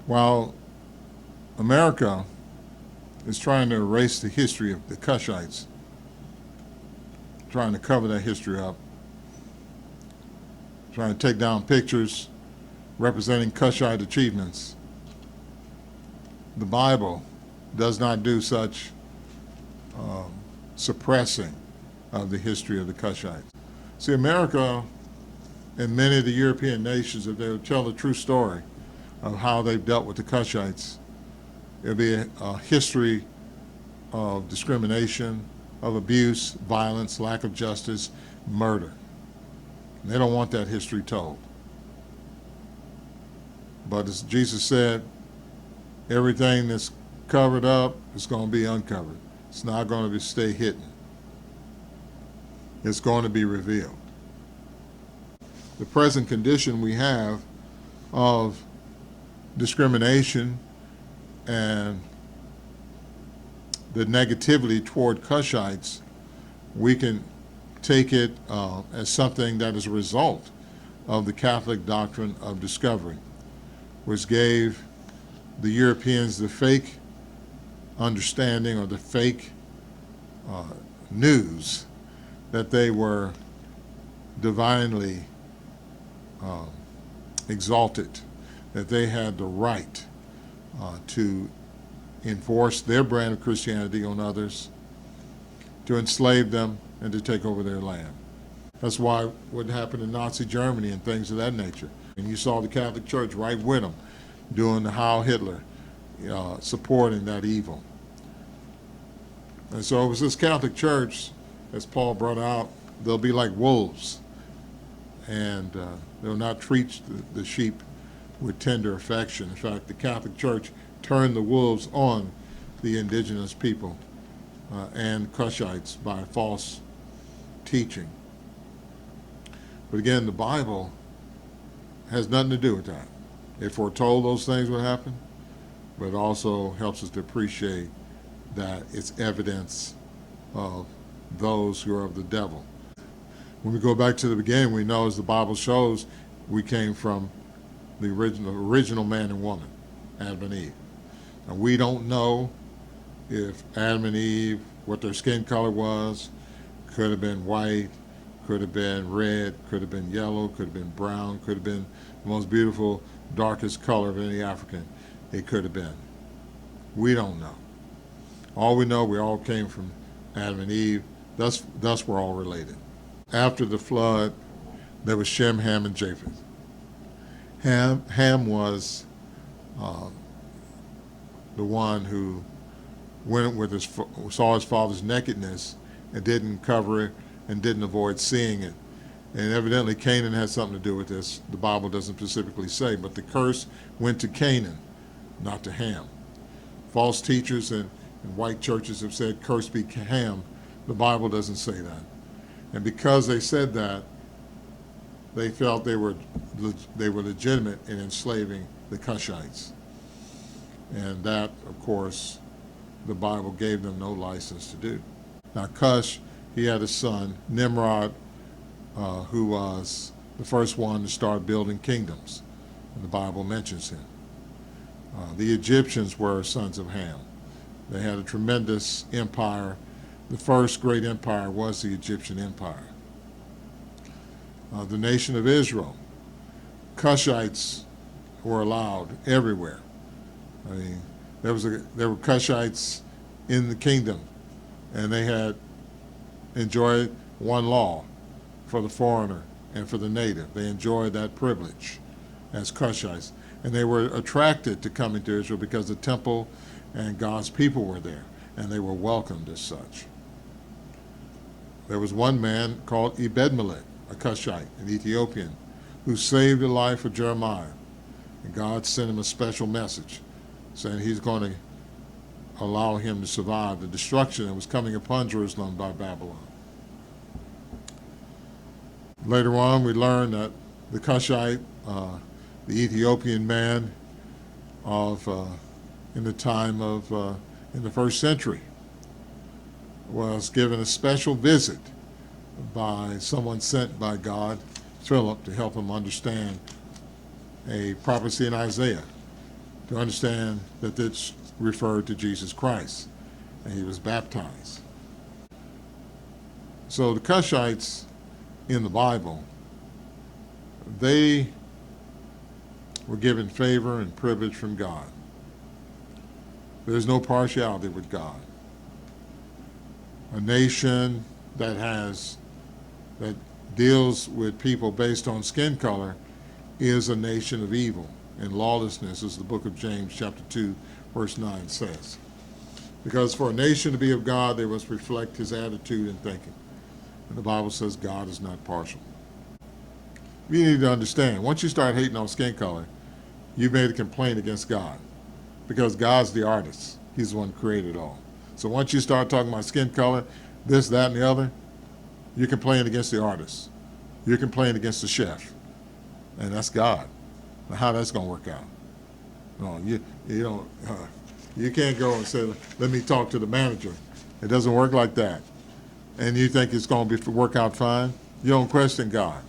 While America is trying to erase the history of the Cushites, trying to cover that history up, trying to take down pictures representing Cushite achievements, the Bible does not do such suppressing of the history of the Cushites. See, America and many of the European nations, if they would tell the true story of how they've dealt with the Cushites, it would be a history of discrimination, of abuse, violence, lack of justice, murder. They don't want that history told. But as Jesus said, everything that's covered up is going to be uncovered. It's not going to stay hidden. It's going to be revealed. The present condition we have of discrimination and the negativity toward Cushites, we can take it as something that is a result of the Catholic doctrine of discovery, which gave the Europeans the fake understanding or the fake news that they were divinely exalted, that they had the right to enforce their brand of Christianity on others, to enslave them, and to take over their land. That's why what happened in Nazi Germany and things of that nature. And you saw the Catholic Church right with them doing the Heil Hitler, supporting that evil. And so it was this Catholic Church, as Paul brought out, they'll be like wolves, and they'll not treat the sheep with tender affection. In fact, the Catholic Church turned the wolves on the indigenous people and Cushites by false teaching. But again, the Bible has nothing to do with that. It foretold those things would happen, but it also helps us to appreciate that it's evidence of those who are of the devil. When we go back to the beginning, we know, as the Bible shows, we came from the original man and woman, Adam and Eve. And we don't know if Adam and Eve, what their skin color was. Could have been white, could have been red, could have been yellow, could have been brown, could have been the most beautiful, darkest color of any African. It could have been. We don't know. All we know, we all came from Adam and Eve. Thus we're all related. After the flood, there was Shem, Ham, and Japheth. Ham was the one who went with saw his father's nakedness and didn't cover it and didn't avoid seeing it. And evidently Canaan had something to do with this. The Bible doesn't specifically say, but the curse went to Canaan, not to Ham. False teachers and white churches have said, "Cursed be Ham." The Bible doesn't say that. And because they said that, they felt they were legitimate in enslaving the Cushites. And that, of course, the Bible gave them no license to do. Now Cush, he had a son, Nimrod, who was the first one to start building kingdoms. And the Bible mentions him. The Egyptians were sons of Ham. They had a tremendous empire. The first great empire was the Egyptian Empire. The nation of Israel, Cushites were allowed everywhere. I mean, there were Cushites in the kingdom, and they had enjoyed one law for the foreigner and for the native. They enjoyed that privilege as Cushites, and they were attracted to coming to Israel because the temple and God's people were there, and they were welcomed as such. There was one man called Ebed-Melech, a Cushite, an Ethiopian, who saved the life of Jeremiah. And God sent him a special message saying he's going to allow him to survive the destruction that was coming upon Jerusalem by Babylon. Later on, we learn that the Cushite, the Ethiopian man in the time of, in the first century, was given a special visit by someone sent by God, Philip, to help him understand a prophecy in Isaiah, to understand that it's referred to Jesus Christ, and he was baptized. So the Cushites in the Bible, they were given favor and privilege from God. There's no partiality with God. A nation that deals with people based on skin color is a nation of evil and lawlessness, as the book of James chapter 2 verse 9 says. Because for a nation to be of God, they must reflect his attitude and thinking. And the Bible says God is not partial. You need to understand, once you start hating on skin color, you've made a complaint against God. Because God's the artist. He's the one who created it all. So once you start talking about skin color, this, that, and the other, you're complaining against the artist. You're complaining against the chef. And that's God. Now, how that's going to work out? No, you don't. You can't go and say, let me talk to the manager. It doesn't work like that. And you think it's going to work out fine? You don't question God.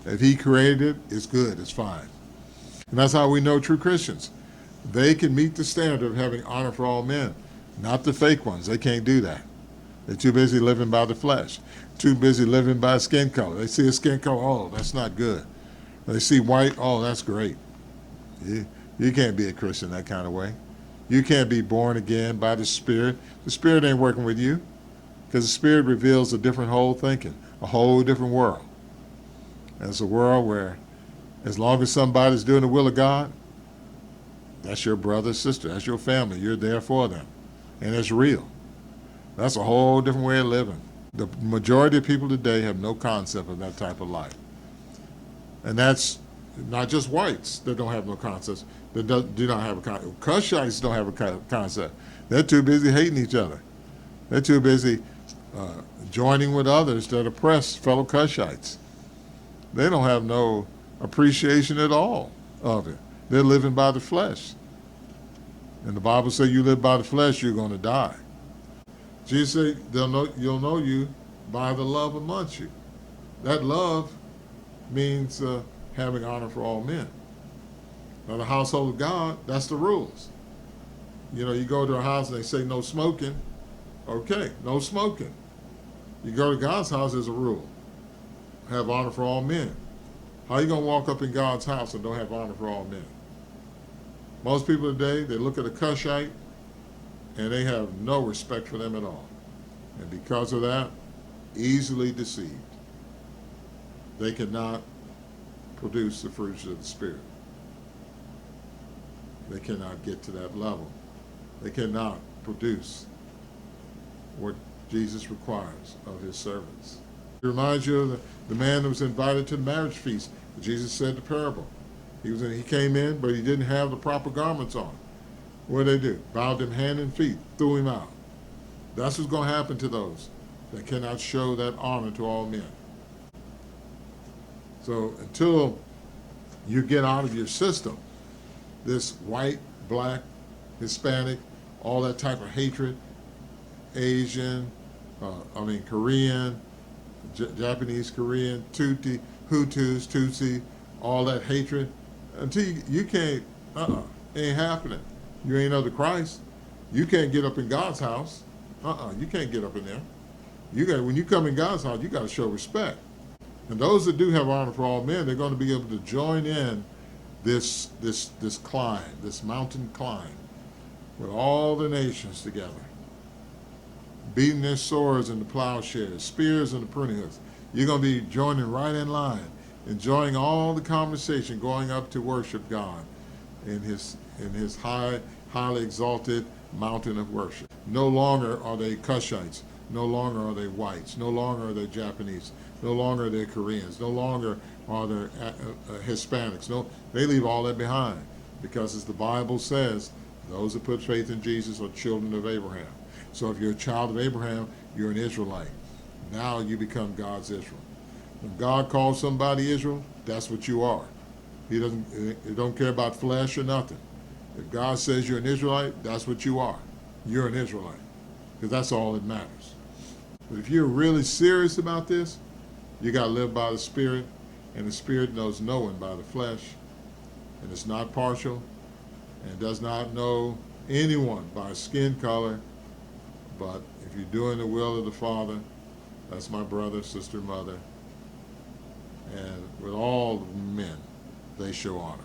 If he created it, it's good, it's fine. And that's how we know true Christians. They can meet the standard of having honor for all men, not the fake ones. They can't do that. They're too busy living by the flesh, too busy living by skin color. They see a skin color, oh, that's not good. They see white, oh, that's great. You can't be a Christian that kind of way. You can't be born again by the Spirit. The Spirit ain't working with you, because the Spirit reveals a different whole thinking, a whole different world. And it's a world where as long as somebody's doing the will of God, that's your brother, sister, that's your family. You're there for them. And it's real. That's a whole different way of living. The majority of people today have no concept of that type of life. And that's not just whites that don't have no concepts, that do not have a concept. Cushites don't have a concept. They're too busy hating each other. They're too busy joining with others that oppress fellow Cushites. They don't have no appreciation at all of it. They're living by the flesh. And the Bible says you live by the flesh, you're going to die. Jesus said, you'll know you by the love amongst you. That love means having honor for all men. Now, the household of God, that's the rules. You know, you go to a house and they say no smoking. Okay, no smoking. You go to God's house, there's a rule. Have honor for all men. How are you going to walk up in God's house and don't have honor for all men? Most people today, they look at a Cushite and they have no respect for them at all. And because of that, easily deceived. They cannot produce the fruits of the Spirit. They cannot get to that level. They cannot produce what Jesus requires of his servants. It reminds you of the man that was invited to the marriage feast. Jesus said the parable. He came in, but he didn't have the proper garments on. What did they do? Bowed him hand and feet, threw him out. That's what's going to happen to those that cannot show that honor to all men. So until you get out of your system this white, black, Hispanic, all that type of hatred, Asian, Korean, Japanese, Korean, Hutus, Tutsi, all that hatred, until you can't, it ain't happening. You ain't of the Christ. You can't get up in God's house. You can't get up in there. When you come in God's house, you got to show respect. And those that do have honor for all men, they're going to be able to join in this climb, this mountain climb, with all the nations together, beating their swords into plowshares, spears into pruning hooks. You're going to be joining right in line, enjoying all the conversation, going up to worship God in his highly exalted mountain of worship. No longer are they Cushites. No longer are they whites. No longer are they Japanese. No longer are they Koreans. No longer are they Hispanics. No, they leave all that behind, because as the Bible says, those that put faith in Jesus are children of Abraham. So if you're a child of Abraham, you're an Israelite. Now you become God's Israel. When God calls somebody Israel, that's what you are. He don't care about flesh or nothing. If God says you're an Israelite, that's what you are. You're an Israelite, because that's all that matters. But if you're really serious about this, you got to live by the Spirit, and the Spirit knows no one by the flesh, and it's not partial, and does not know anyone by skin color, but if you're doing the will of the Father, that's my brother, sister, mother, and with all men, they show honor.